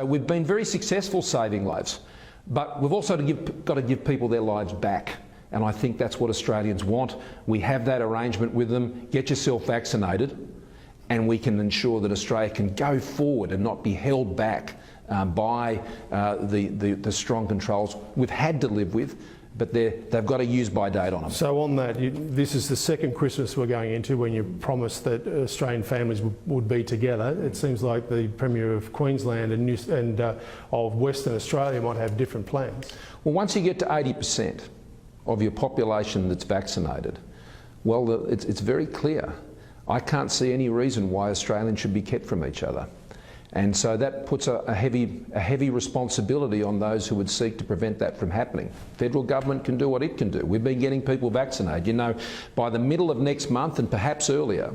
We've been very successful saving lives, but we've also got to give people their lives back. And I think that's what Australians want. We have that arrangement with them. Get yourself vaccinated, and we can ensure that Australia can go forward and not be held back by the strong controls we've had to live with, but they've got a use-by date on them. So on that, this is the second Christmas we're going into when you promised that Australian families would be together. It seems like the Premier of Queensland and of Western Australia might have different plans. Well, once you get to 80% of your population that's vaccinated, well, it's very clear. I can't see any reason why Australians should be kept from each other. And so that puts a heavy responsibility on those who would seek to prevent that from happening. Federal government can do what it can do. We've been getting people vaccinated. You know, by the middle of next month and perhaps earlier,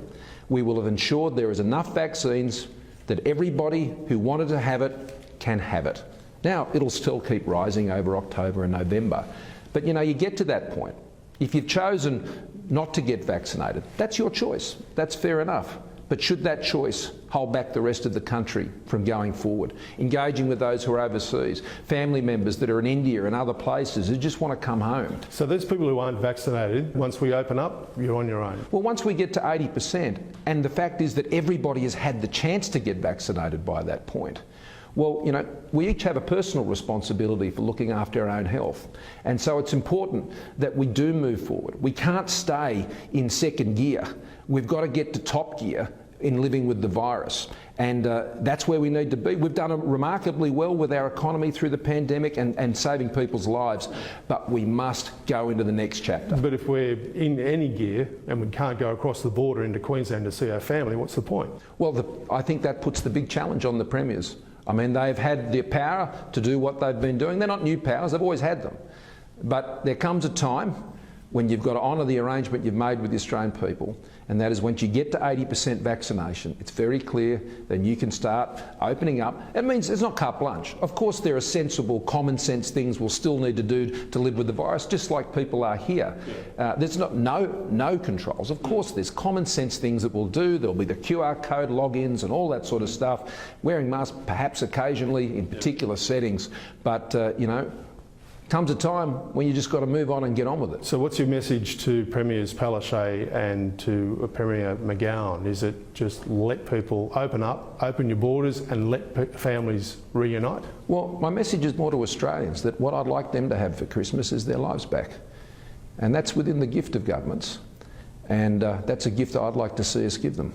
we will have ensured there is enough vaccines that everybody who wanted to have it can have it. Now, it'll still keep rising over October and November. But you know, you get to that point. If you've chosen not to get vaccinated, that's your choice. That's fair enough. But should that choice hold back the rest of the country from going forward, engaging with those who are overseas, family members that are in India and other places who just want to come home? So those people who aren't vaccinated, once we open up, you're on your own? Well, once we get to 80%, and the fact is that everybody has had the chance to get vaccinated by that point, well, you know, we each have a personal responsibility for looking after our own health. And so it's important that we do move forward. We can't stay in second gear. We've got to get to top gear in living with the virus. And that's where we need to be. We've done remarkably well with our economy through the pandemic and saving people's lives, but we must go into the next chapter. But if we're in any gear and we can't go across the border into Queensland to see our family, what's the point? Well, I think that puts the big challenge on the premiers. I mean, they've had the power to do what they've been doing. They're not new powers, they've always had them. But there comes a time when you've got to honour the arrangement you've made with the Australian people, and that is once you get to 80% vaccination, it's very clear, then you can start opening up. It means it's not carte blanche. Of course there are sensible, common sense things we'll still need to do to live with the virus, just like people are here. There's not no controls. Of course there's common sense things that we'll do. There'll be the QR code logins and all that sort of stuff. Wearing masks perhaps occasionally in particular settings, but you know, comes a time when you just got to move on and get on with it. So what's your message to Premiers Palaszczuk and to Premier McGowan? Is it just let people open up, open your borders and let families reunite? Well, my message is more to Australians, that what I'd like them to have for Christmas is their lives back. And that's within the gift of governments. And that's a gift I'd like to see us give them.